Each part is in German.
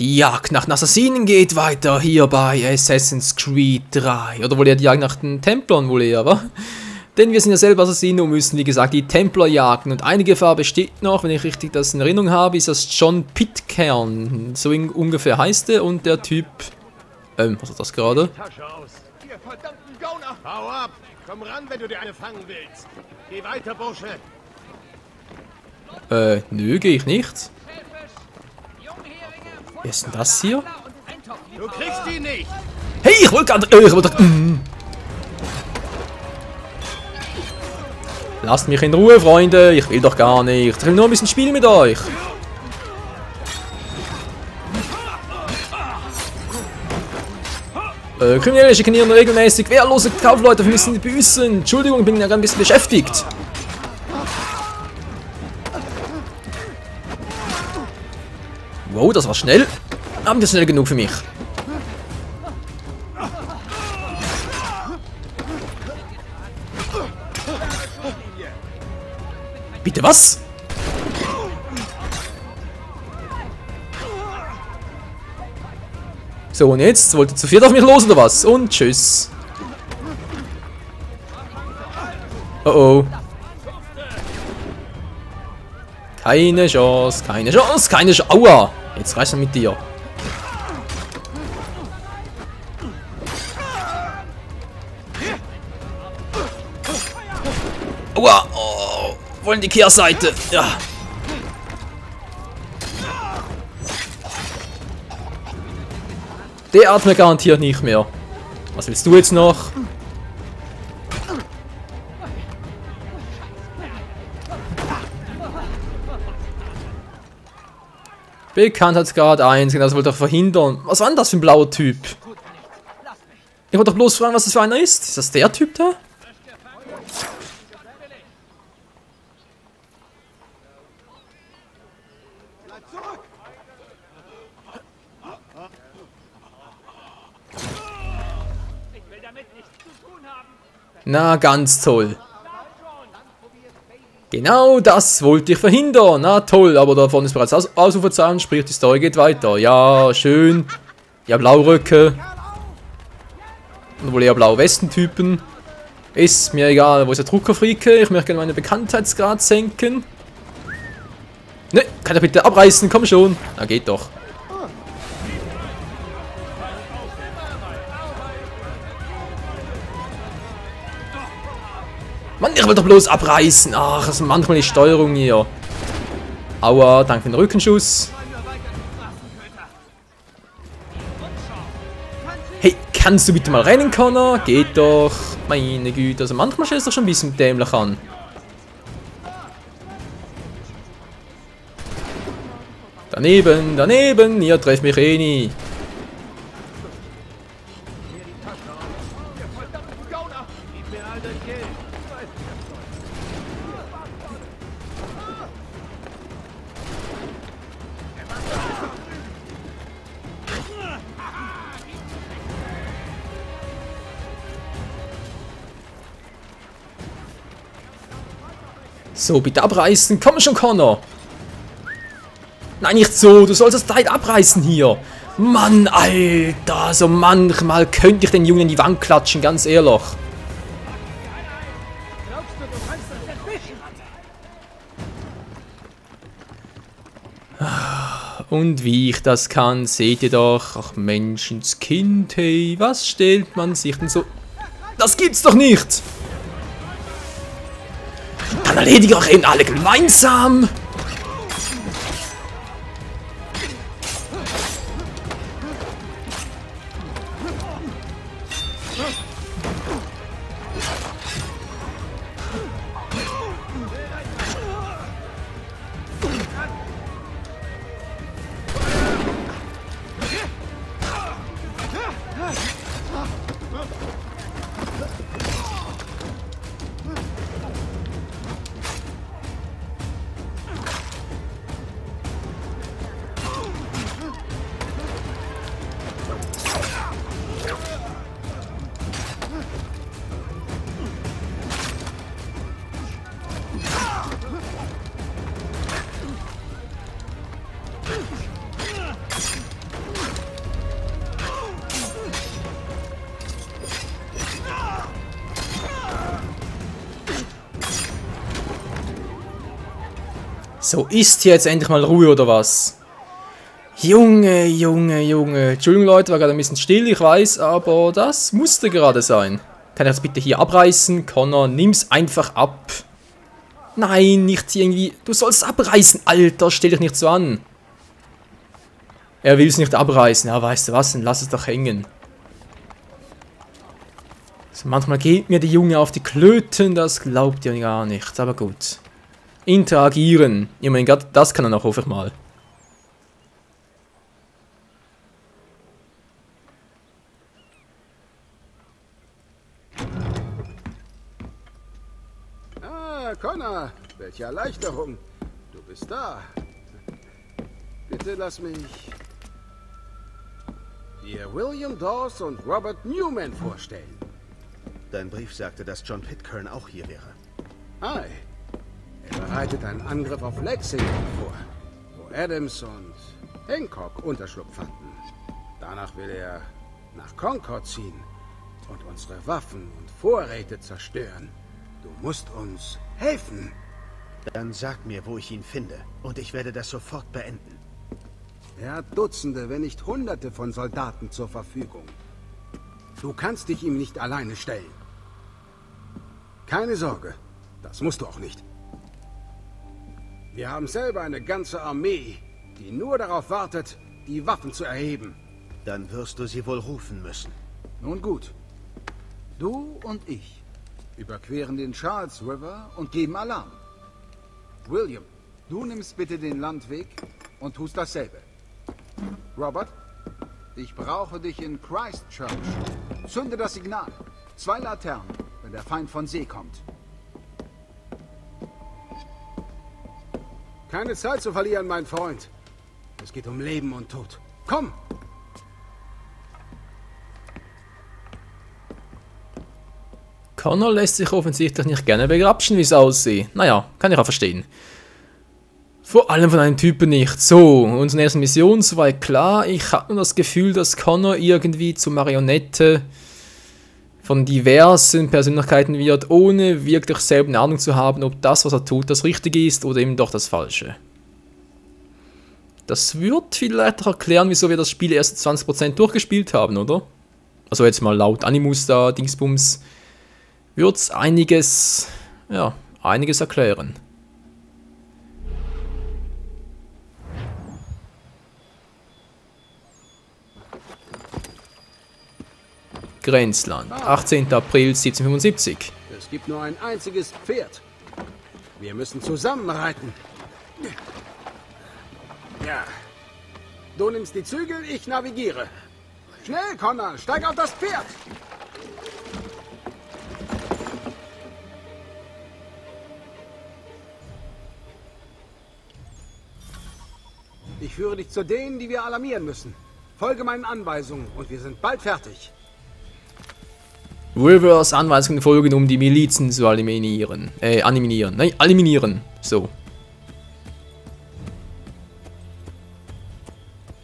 Die Jagd nach den Assassinen geht weiter hier bei Assassin's Creed 3. Oder wohl eher die Jagd nach den Templern wohl eher, wa? Denn wir sind ja selber Assassinen und müssen, wie gesagt, die Templer jagen. Und eine Gefahr besteht noch, wenn ich richtig das in Erinnerung habe, ist das John Pitcairn. So ungefähr heißt er. Und der Typ... was ist das gerade? Ihr verdammten Gauner! Hau ab! Komm ran, wenn du dir eine fangen willst. Geh weiter, Bursche. Nö, gehe ich nicht. Wer ist denn das hier? Du kriegst ihn nicht! Hey, ich wollte gerade... Lasst mich in Ruhe, Freunde. Ich will doch gar nicht. Ich will nur ein bisschen spielen mit euch. Kriminelle schikanieren regelmäßig wehrlose Kaufleute müssen büßen. Entschuldigung, ich bin ja gerade ein bisschen beschäftigt. Wow, das war schnell. Aber das ist schnell genug für mich. Bitte was? So, und jetzt? Wollt ihr zu viert auf mich los oder was? Und tschüss. Oh oh. Keine Chance, keine Chance, keine Chance. Aua! Jetzt reicht's mit dir. Aua! Oh, wollen die Kehrseite. Ja. Der atmet garantiert nicht mehr. Was willst du jetzt noch? Bekanntheitsgrad 1, das wollte ich verhindern. Was war denn das für ein blauer Typ? Ich wollte doch bloß fragen, was das für einer ist. Ist das der Typ da? Na, ganz toll. Genau das wollte ich verhindern. Na toll, aber davon ist bereits Ausrufezeichen, sprich die Story geht weiter. Ja, schön. Ja, Blauröcke. Und wohl eher blaue Westentypen. Ist mir egal. Wo ist der Druckerfrieke? Ich möchte gerne meinen Bekanntheitsgrad senken. Ne, kann er bitte abreißen? Komm schon. Na, geht doch. Mann, ich will doch bloß abreißen. Ach, das ist manchmal die Steuerung hier. Aua, danke für den Rückenschuss. Hey, kannst du bitte mal rennen, Connor? Geht doch. Meine Güte, also manchmal stellt es doch schon ein bisschen dämlich an. Daneben, daneben, ihr trefft mich eh nie. So, bitte abreißen. Komm schon, Connor. Nein, nicht so. Du sollst das Teil abreißen hier. Mann, Alter. So manchmal könnte ich den Jungen in die Wand klatschen, ganz ehrlich. Und wie ich das kann, seht ihr doch. Ach, Menschenskind, hey. Was stellt man sich denn so... Das gibt's doch nicht! Dann erledige auch eben alle gemeinsam. So, ist hier jetzt endlich mal Ruhe oder was? Junge, Junge, Junge. Entschuldigung Leute, war gerade ein bisschen still, ich weiß, aber das musste gerade sein. Kann ich das bitte hier abreißen? Connor, nimm's einfach ab. Nein, nicht irgendwie... Du sollst abreißen, Alter, stell dich nicht so an. Er will es nicht abreißen. Ja, weißt du was, dann lass es doch hängen. Also manchmal geht mir die Junge auf die Klöten, das glaubt ihr gar nicht, aber gut. Interagieren. Ich meine, gerade das kann er noch, hoffe ich mal. Ah, Connor, welche Erleichterung. Du bist da. Bitte lass mich dir William Dawes und Robert Newman vorstellen. Dein Brief sagte, dass John Pitcairn auch hier wäre. Hi. Er bereitet einen Angriff auf Lexington vor, wo Adams und Hancock Unterschlupf fanden. Danach will er nach Concord ziehen und unsere Waffen und Vorräte zerstören. Du musst uns helfen. Dann sag mir, wo ich ihn finde, und ich werde das sofort beenden. Er hat Dutzende, wenn nicht Hunderte von Soldaten zur Verfügung. Du kannst dich ihm nicht alleine stellen. Keine Sorge, das musst du auch nicht. Wir haben selber eine ganze Armee, die nur darauf wartet, die Waffen zu erheben. Dann wirst du sie wohl rufen müssen. Nun gut. Du und ich überqueren den Charles River und geben Alarm. William, du nimmst bitte den Landweg und tust dasselbe. Robert, ich brauche dich in Christchurch. Zünde das Signal. 2 Laternen, wenn der Feind von See kommt. Keine Zeit zu verlieren, mein Freund. Es geht um Leben und Tod. Komm! Connor lässt sich offensichtlich nicht gerne begrapschen, wie es aussieht. Naja, kann ich auch verstehen. Vor allem von einem Typen nicht. So, unsere erste Mission soweit klar. Ich habe nur das Gefühl, dass Connor irgendwie zur Marionette von diversen Persönlichkeiten wird, ohne wirklich selber eine Ahnung zu haben, ob das, was er tut, das Richtige ist oder eben doch das Falsche. Das wird vielleicht auch erklären, wieso wir das Spiel erst 20% durchgespielt haben, oder? Also jetzt mal laut Animus da, Dingsbums, wird es einiges erklären. Grenzland, 18. April 1775. Es gibt nur ein einziges Pferd. Wir müssen zusammen reiten. Ja. Du nimmst die Zügel, ich navigiere. Schnell, Connor, steig auf das Pferd! Ich führe dich zu denen, die wir alarmieren müssen. Folge meinen Anweisungen und wir sind bald fertig. Rivers Anweisungen folgen, um die Milizen zu eliminieren. Eliminieren. So.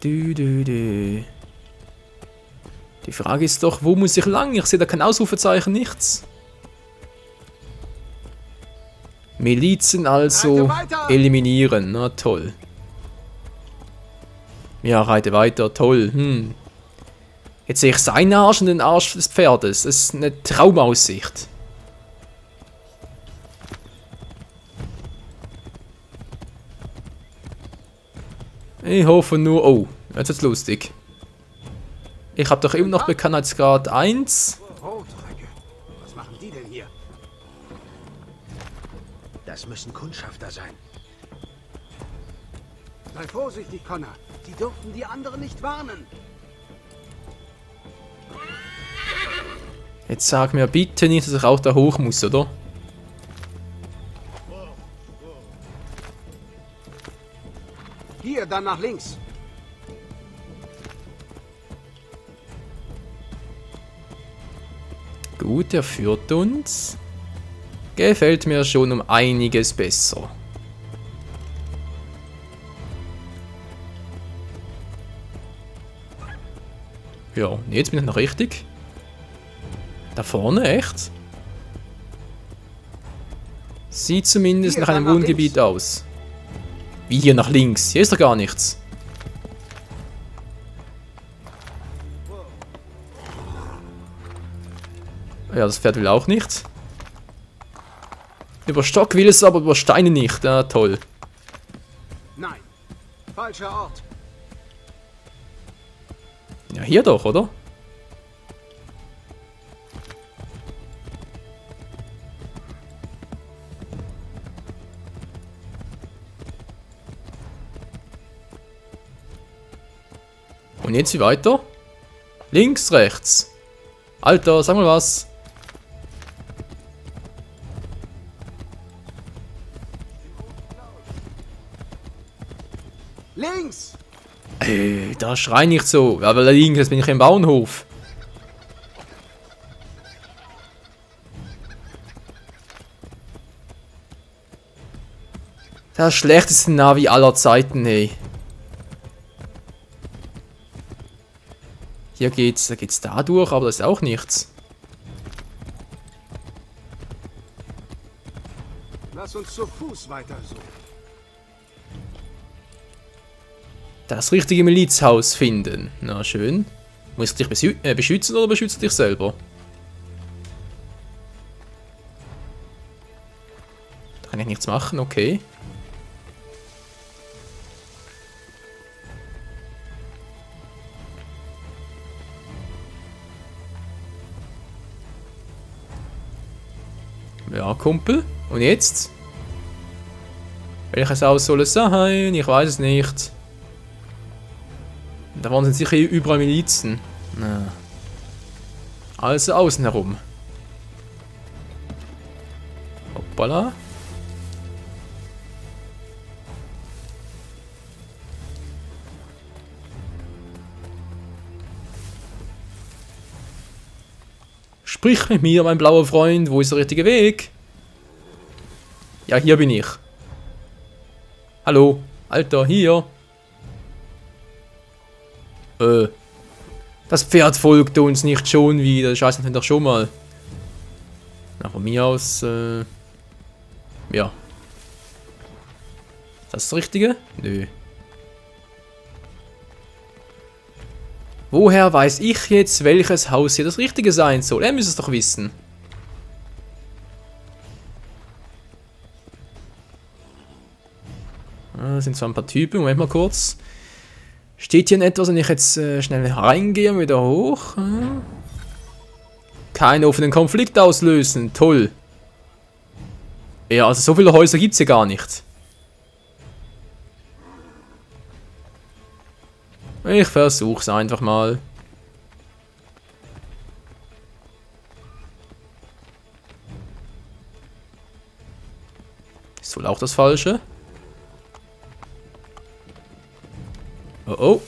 Die Frage ist doch, wo muss ich lang? Ich sehe da kein Ausrufezeichen, nichts. Milizen also eliminieren. Na toll. Ja, reite weiter. Toll. Jetzt sehe ich seinen Arsch und den Arsch des Pferdes. Das ist eine Traumaussicht. Ich hoffe nur... Oh, jetzt wird's lustig. Ich habe doch immer noch Bekanntheitsgrad 1. Rotröcke. Was machen die denn hier? Das müssen Kundschafter sein. Sei vorsichtig, Connor. Die dürften die anderen nicht warnen. Jetzt sag mir bitte nicht, dass ich auch da hoch muss, oder? Hier, dann nach links. Gut, er führt uns. Gefällt mir schon um einiges besser. Ja, jetzt bin ich noch richtig. Da vorne, echt? Sieht zumindest Hier, nach einem dann nach Wohngebiet links. aus. Wie hier nach links? Hier ist doch gar nichts. Ja, das Pferd will auch nicht. Über Stock will es, aber über Steine nicht. Ja, toll. Nein, falscher Ort. Ja, hier doch, oder? Und jetzt wie weiter? Links, rechts. Alter, sag mal was. Links! Ey, da schrei nicht so. Ja, weil da links, jetzt bin ich im Bauernhof. Das schlechteste Navi aller Zeiten, hey. Hier geht's, da geht's da durch, aber das ist auch nichts. Lass uns zu Fuß weiter suchen. Das richtige Milizhaus finden. Na schön. Muss ich dich beschützen oder beschützt du dich selber? Da kann ich nichts machen, okay. Ja, Kumpel. Und jetzt? Welches Haus soll es sein? Ich weiß es nicht. Da waren sicher überall Milizen. Na. Also außen herum. Hoppala. Sprich mit mir, mein blauer Freund. Wo ist der richtige Weg? Ja, hier bin ich. Hallo. Alter, hier. Das Pferd folgt uns nicht schon wieder. Scheiße, das doch schon mal. Na, von mir aus, ja. Ist das das Richtige? Nö. Woher weiß ich jetzt, welches Haus hier das Richtige sein soll? Er müsste es doch wissen. Das sind zwar ein paar Typen. Moment mal kurz. Steht hier etwas, wenn ich jetzt schnell reingehe und wieder hoch? Keinen offenen Konflikt auslösen. Toll. Ja, also so viele Häuser gibt es hier gar nicht. Ich versuch's einfach mal. Ist wohl auch das Falsche. Oh oh.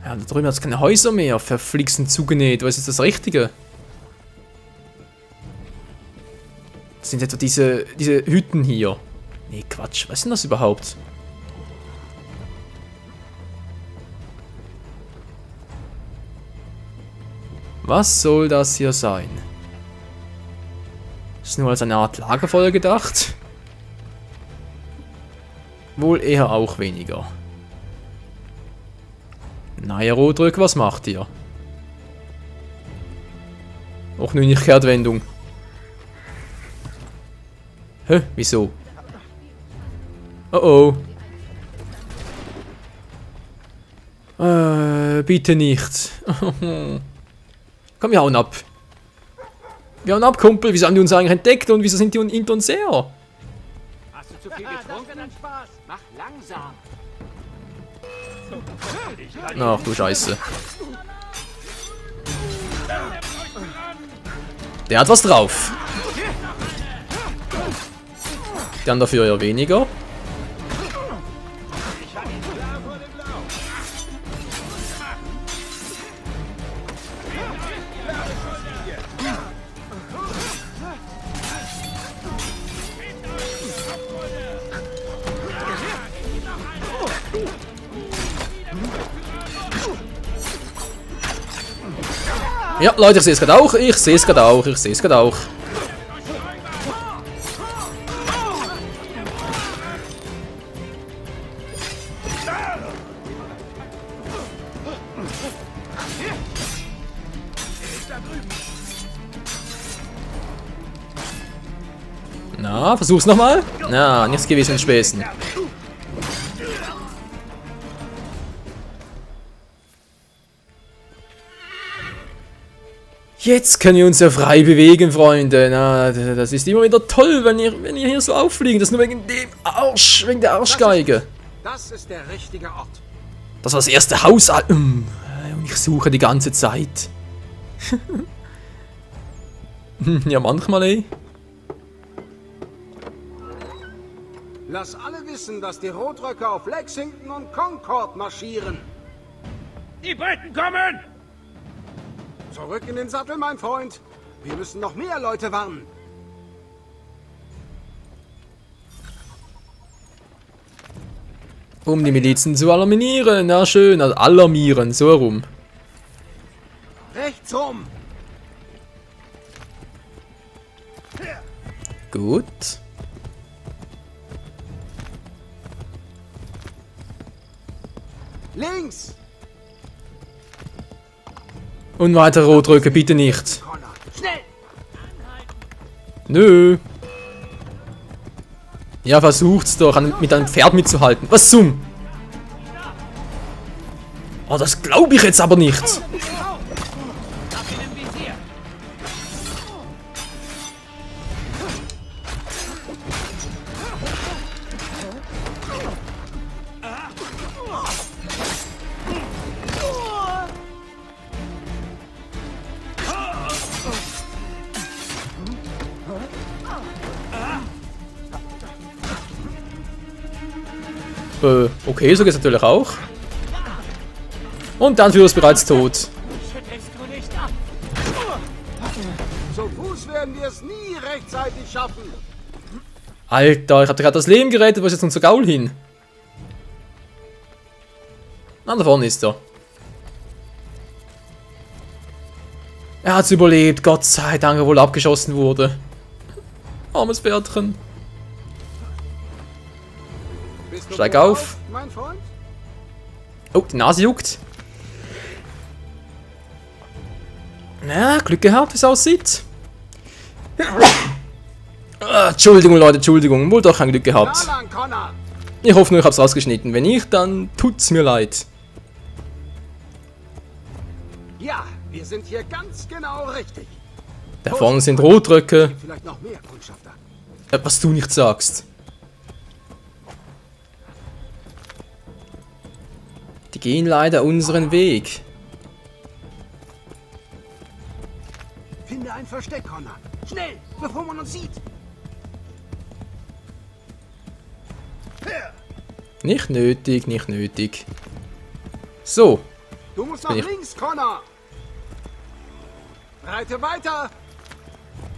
Ja, da drüben hat es keine Häuser mehr. Verflixen zugenäht. Was ist das Richtige? Das sind etwa diese Hütten hier. Nee, Quatsch. Was ist denn das überhaupt? Was soll das hier sein? Ist nur als eine Art Lagerfeuer gedacht? Wohl eher auch weniger. Naja, Rotrück, was macht ihr? Och, nur nicht Kehrtwendung. Hä? Wieso? Oh oh. Bitte nicht. Komm, wir hauen ab. Wir hauen ab, Kumpel. Wieso haben die uns eigentlich entdeckt und wieso sind die hinter uns her? Hast du zu viel getrunken? Spaß. Mach langsam. Ach du Scheiße. Der hat was drauf. Dann dafür ja weniger. Ja, Leute, ich sehe es gerade auch. Ich sehe es gerade auch. Ich sehe es gerade auch. Na, versuch's nochmal. Na, nichts gewesen in Späßen. Jetzt können wir uns ja frei bewegen, Freunde. Na, das ist immer wieder toll, wenn ihr hier so auffliegen. Das ist nur wegen dem Arsch, wegen der Arschgeige. Das ist der richtige Ort. Das war das erste Haus. Und ich suche die ganze Zeit. Ja, manchmal, ey. Lass alle wissen, dass die Rotröcke auf Lexington und Concord marschieren. Die Briten kommen! Zurück in den Sattel, mein Freund. Wir müssen noch mehr Leute warnen. Um die Milizen zu alarmieren. Na schön, also alarmieren, so herum. Rechts rum. Gut. Links. Und weitere Rotröcke, bitte nicht. Connor, schnell. Nö. Ja, versucht's doch, mit einem Pferd mitzuhalten. Was zum? Oh, das glaube ich jetzt aber nicht. Hab ihn im Visier! Okay, so geht's natürlich auch. Und dann Führer ist bereits tot. Schüttelst du nicht ab! Zu Fuß werden wir es nie rechtzeitig schaffen. Alter, ich hatte gerade das Leben gerettet, wo ist jetzt unser Gaul hin? Ah, da vorne ist er. Er hat's überlebt, Gott sei Dank, obwohl er abgeschossen wurde. Armes Pferdchen. Bist du Steig bereit, auf. mein Freund? Oh, die Nase juckt. Na, Glück gehabt, wie es aussieht. Entschuldigung, Leute, Entschuldigung. Wohl doch kein Glück gehabt. Na lang, Connor. Ich hoffe nur, ich hab's rausgeschnitten. Wenn nicht, dann tut's mir leid. Ja, wir sind hier ganz genau richtig. Da vorne sind Rotröcke. Vielleicht noch mehr Kundschafter. Was du nicht sagst. Die gehen leider unseren Weg. Finde ein Versteck, Connor. Schnell, bevor man uns sieht. Nicht nötig, nicht nötig. So. Du musst nach bin ich- links, Connor. Reite weiter.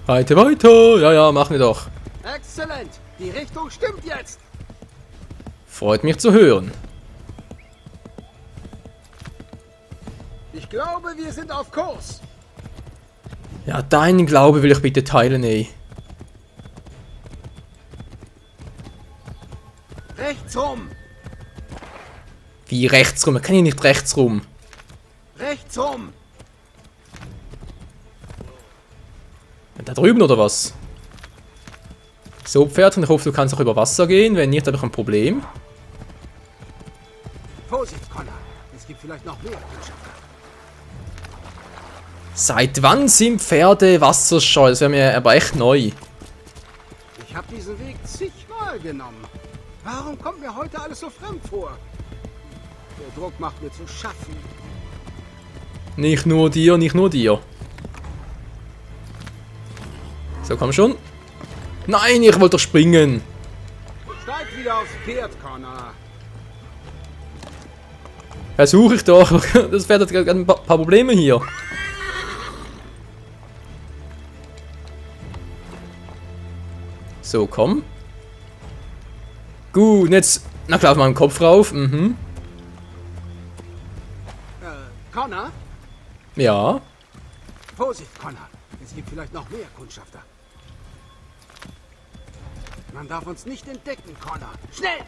Reite weiter. Ja, ja, machen wir doch. Exzellent. Die Richtung stimmt jetzt. Freut mich zu hören. Ich glaube, wir sind auf Kurs. Ja, deinen Glaube will ich bitte teilen, ey. Rechts rum. Wie rechts rum? Man kann hier nicht rechts rum. Rechts rum. Da drüben oder was? So, Pferdchen, ich hoffe, du kannst auch über Wasser gehen. Wenn nicht, habe ich ein Problem. Vorsicht, Connor. Es gibt vielleicht noch mehr Kundschafter. Seit wann sind Pferde wasserscheu? Das wäre mir aber echt neu. Ich habe diesen Weg zigmal genommen. Warum kommt mir heute alles so fremd vor? Der Druck macht mir zu schaffen. Nicht nur dir, nicht nur dir. So, komm schon. Nein, ich wollte doch springen. Steig wieder aufs Pferd, Connor. Versuche ich doch. Das Pferd hat gerade ein paar Probleme hier. So, komm. Gut, jetzt... Na klar, auf meinem Kopf rauf. Mhm. Connor? Ja. Vorsicht, Connor. Es gibt vielleicht noch mehr Kundschafter. Man darf uns nicht entdecken, Connor. Schnell!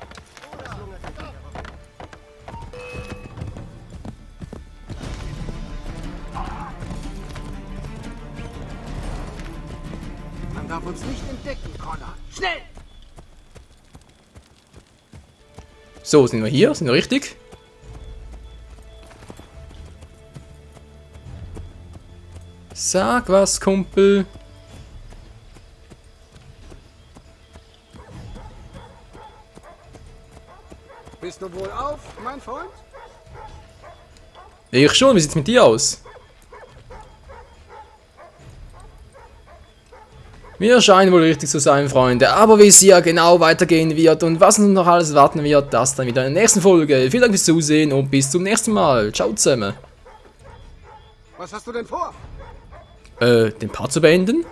Man darf uns nicht entdecken, Connor. Schnell! So, sind wir hier? Sind wir richtig? Sag was, Kumpel. Bist du wohl auf, mein Freund? Ich schon, wie sieht's mit dir aus? Wir scheinen wohl richtig zu sein, Freunde, aber wie es hier genau weitergehen wird und was uns noch alles warten wird, das dann wieder in der nächsten Folge. Vielen Dank fürs Zusehen und bis zum nächsten Mal. Ciao zusammen. Was hast du denn vor? Den Part zu beenden?